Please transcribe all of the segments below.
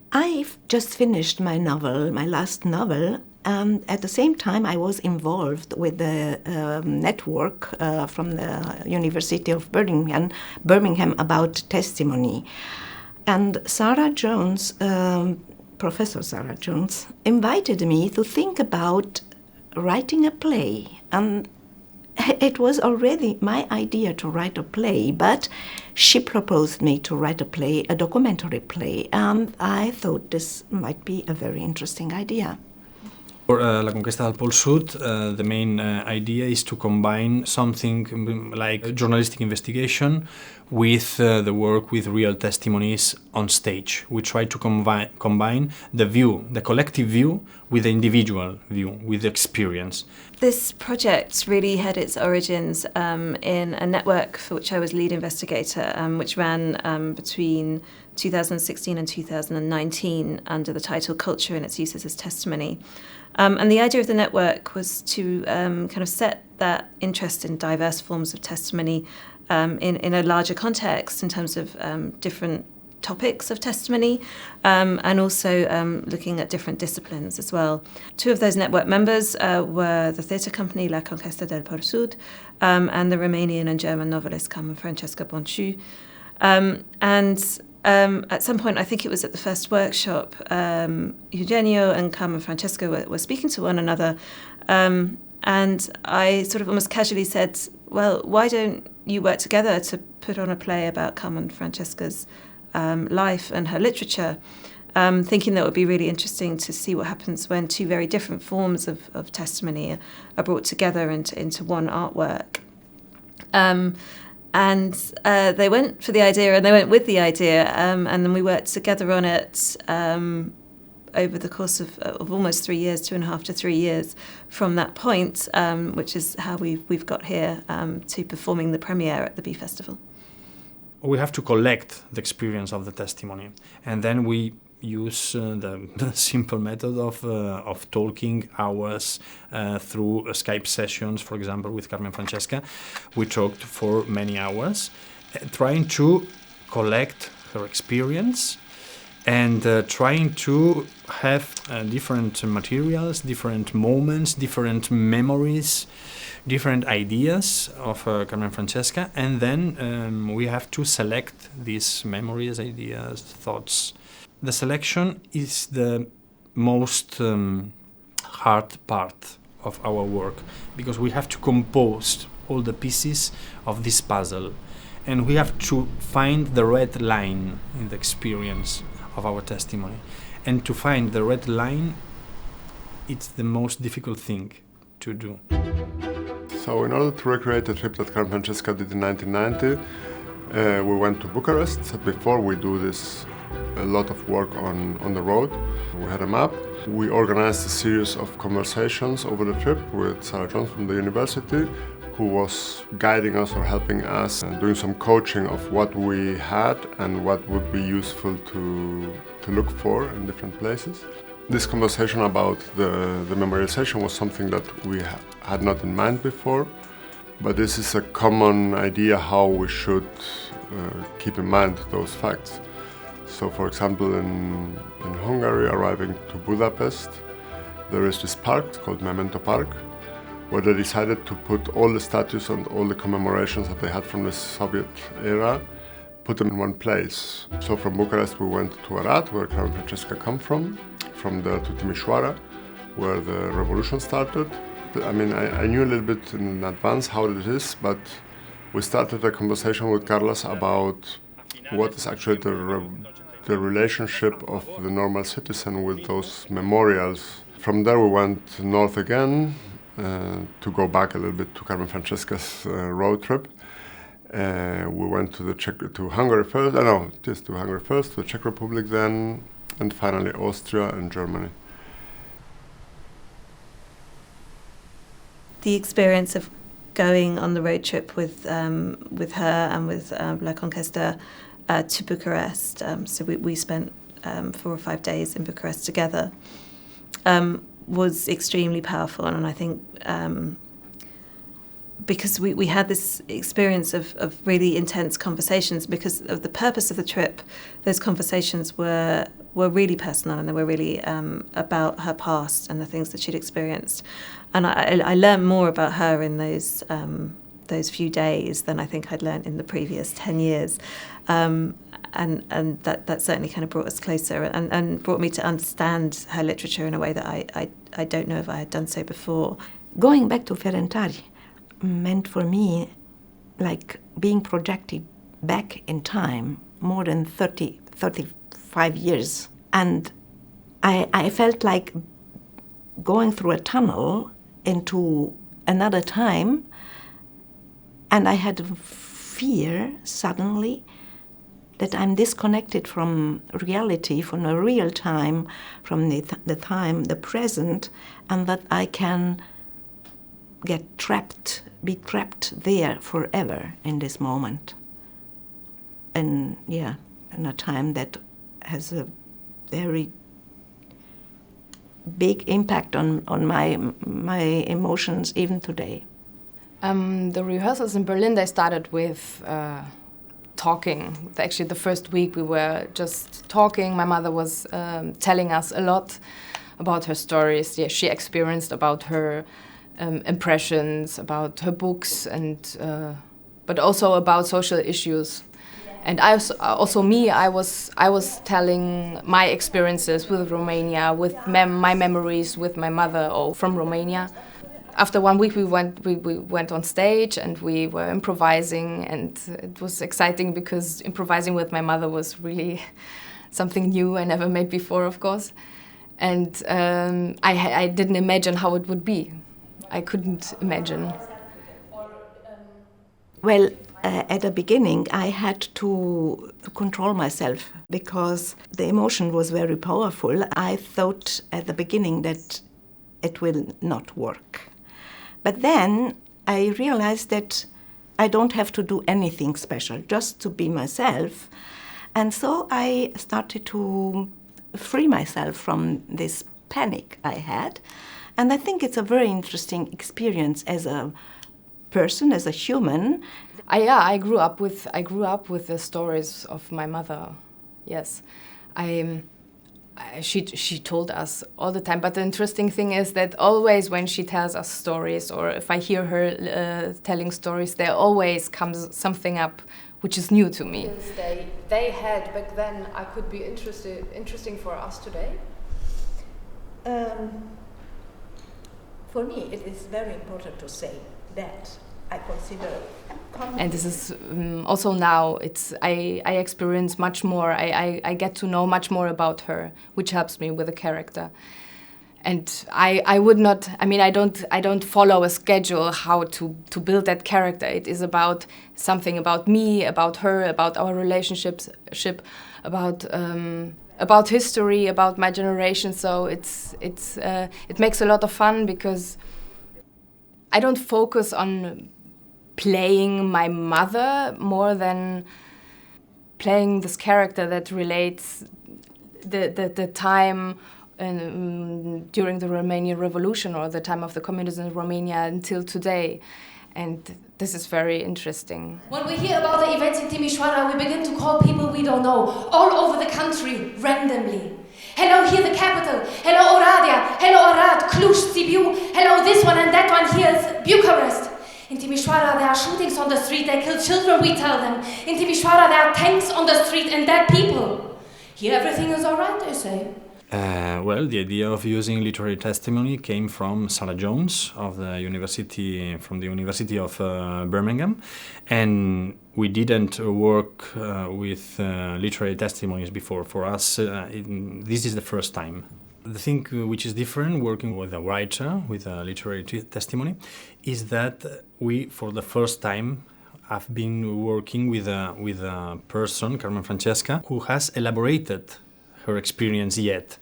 I've just finished my novel, my last novel, and at the same time I was involved with the network from the University of Birmingham about testimony. And Sarah Jones, Professor Sarah Jones, invited me to think about writing a play. And it was already my idea to write a play, but she proposed me to write a play, a documentary play, and I thought this might be a very interesting idea. For La Conquesta del Pol Sud, the main idea is to combine something like journalistic investigation with the work with real testimonies on stage. We try to combine the view, the collective view, with the individual view, with the experience. This project really had its origins in a network for which I was lead investigator, which ran between 2016 and 2019 under the title Culture and its Uses as Testimony. And the idea of the network was to kind of set that interest in diverse forms of testimony in a larger context in terms of different topics of testimony and also looking at different disciplines as well. Two of those network members were the theatre company La Conquesta del Pol Sud and the Romanian and German novelist Carmen Francesca Bonciu. At some point, I think it was at the first workshop, Eugenio and Carmen Francesca were speaking to one another, and I sort of almost casually said, well, why don't you work together to put on a play about Carmen Francesca's life and her literature, thinking that it would be really interesting to see what happens when two very different forms of testimony are brought together into one artwork. And they went for the idea, and they went with the idea, and then we worked together on it over the course of almost 3 years, 2.5 to 3 years from that point, which is how we've got here to performing the premiere at the Bee Festival. We have to collect the experience of the testimony, and then we use the simple method of talking hours through Skype sessions. For example, with Carmen Francesca, we talked for many hours, trying to collect her experience and trying to have different materials, different moments, different memories, different ideas of Carmen Francesca, and then we have to select these memories, ideas, thoughts. The selection is the most hard part of our work, because we have to compose all the pieces of this puzzle, and we have to find the red line in the experience of our testimony. And to find the red line, it's the most difficult thing to do. So in order to recreate the trip that Carmen Francesca did in 1990, we went to Bucharest. Before we do this, a lot of work on the road. We had a map. We organized a series of conversations over the trip with Sarah Jones from the university, who was guiding us or helping us and doing some coaching of what we had and what would be useful to look for in different places. This conversation about the memorialization was something that we had not in mind before, but this is a common idea how we should keep in mind those facts. So, for example, in Hungary, arriving to Budapest, there is this park called Memento Park, where they decided to put all the statues and all the commemorations that they had from the Soviet era, put them in one place. So from Bucharest we went to Arad, where Carmen Francesca come from there to Timișoara, where the revolution started. I mean, I knew a little bit in advance how it is, but we started a conversation with Carlos about what is actually the relationship of the normal citizen with those memorials. From there we went north again to go back a little bit to Carmen Francesca's road trip. We went to Hungary first. To Hungary first, to the Czech Republic then, and finally Austria and Germany. The experience of going on the road trip with her and with La Conquista to Bucharest. So we spent 4 or 5 days in Bucharest together. Was extremely powerful, and I think because we had this experience of really intense conversations because of the purpose of the trip. Those conversations were really personal, and they were really about her past and the things that she'd experienced. And I learned more about her in those few days than I think I'd learned in the previous 10 years. And that certainly kind of brought us closer and brought me to understand her literature in a way that I don't know if I had done so before. Going back to Ferentari meant for me like being projected back in time more than 35 years. And I felt like going through a tunnel into another time, and I had a fear suddenly that I'm disconnected from reality, from the real time, from the time, the present, and that I can be trapped there forever in this moment. And in a time that has a very big impact on my emotions even today. The rehearsals in Berlin, they started with talking. Actually, the first week we were just talking. My mother was telling us a lot about her stories. Yeah, she experienced, about her impressions, about her books, and but also about social issues. And I was telling my experiences with Romania, with my memories with my mother from Romania. After 1 week, we went on stage and we were improvising, and it was exciting because improvising with my mother was really something new I never made before, of course. And I didn't imagine how it would be. I couldn't imagine. Well, at the beginning, I had to control myself because the emotion was very powerful. I thought at the beginning that it will not work. But then I realized that I don't have to do anything special, just to be myself. And so I started to free myself from this panic I had. And I think it's a very interesting experience as a person, as a human. I grew up with the stories of my mother. Yes, she told us all the time. But the interesting thing is that always when she tells us stories, or if I hear her telling stories, there always comes something up which is new to me. They had back then, I could be interesting for us today. For me, it is very important to say that I consider. And this is also now, I experience much more, I get to know much more about her, which helps me with the character. And I would not, I don't follow a schedule how to build that character. It is about something about me, about her, about our relationship, about history, about my generation. So it makes a lot of fun because I don't focus on playing my mother more than playing this character that relates the time during the Romanian Revolution or the time of the communism in Romania until today. And this is very interesting. When we hear about the events in Timișoara, we begin to call people we don't know all over the country randomly. Hello, here the capital. Hello, Oradea. Hello, Arad, Cluj, Sibiu. Hello, this one and that one. Here's Bucharest. In Timișoara, there are shootings on the street. They kill children, we tell them. In Timișoara, there are tanks on the street and dead people. Here, everything is all right, they say. Well, the idea of using literary testimony came from Sarah Jones from the University of Birmingham, and we didn't work with literary testimonies before. For us, this is the first time. The thing which is different working with a writer, with a literary testimony, is that we, for the first time, I've been working with a person, Carmen Francesca, who has elaborated her experience yet.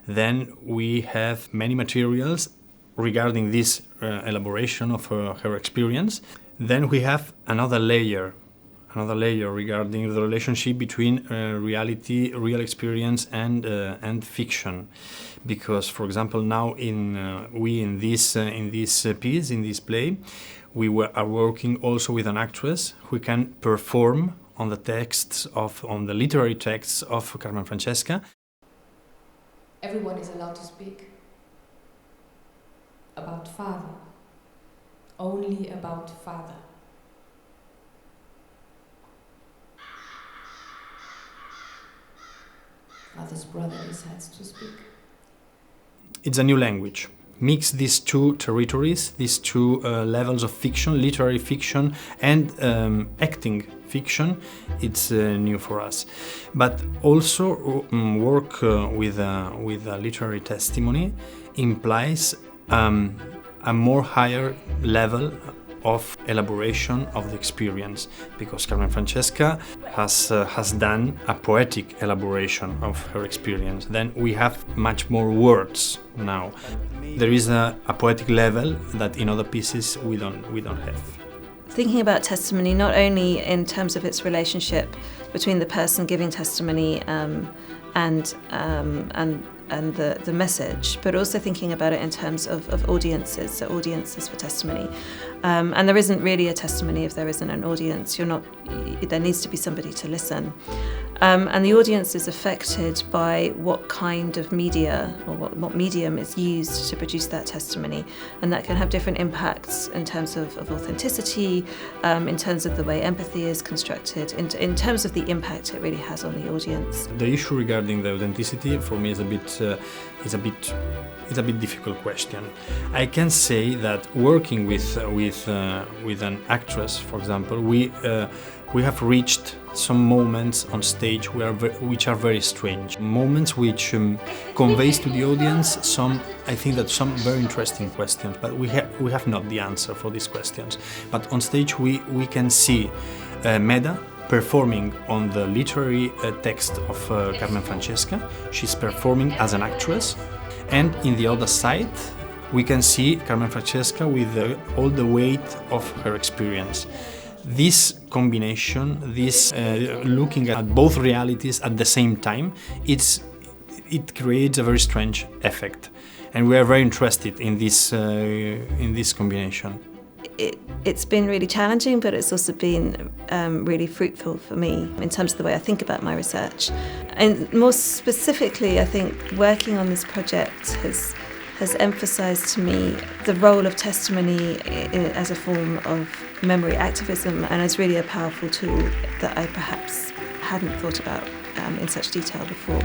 Then we have many materials regarding this elaboration of her experience. Then we have another layer regarding the relationship between reality, real experience, and fiction. Because, for example, now in this piece, in this play, are working also with an actress who can perform on the literary texts of Carmen Francesca. Everyone is allowed to speak about father, only about father. Father's brother decides to speak. It's a new language. Mix these two territories, these two levels of fiction, literary fiction and acting fiction. It's new for us. But also work with a literary testimony implies a more higher level of elaboration of the experience, because Carmen Francesca has done a poetic elaboration of her experience. Then we have much more words now. There is a poetic level that in other pieces we don't have. Thinking about testimony not only in terms of its relationship between the person giving testimony and the message, but also thinking about it in terms of audiences, so audiences for testimony. And there isn't really a testimony if there isn't an audience. There needs to be somebody to listen. And the audience is affected by what kind of media or what medium is used to produce that testimony. And that can have different impacts in terms of authenticity, in terms of the way empathy is constructed, in terms of the impact it really has on the audience. The issue regarding the authenticity for me is a bit difficult question. I can say that working with an actress, for example, we have reached some moments on stage which are very strange. Moments which conveys to the audience some very interesting questions, but we have not the answer for these questions. But on stage we can see Meda performing on the literary text of Carmen Francesca. She's performing as an actress. And in the other side, we can see Carmen Francesca with all the weight of her experience. This combination, this looking at both realities at the same time, it creates a very strange effect. And we are very interested in this combination. It's been really challenging, but it's also been really fruitful for me in terms of the way I think about my research. And more specifically, I think working on this project has emphasised to me the role of testimony as a form of memory activism, and it's really a powerful tool that I perhaps hadn't thought about in such detail before.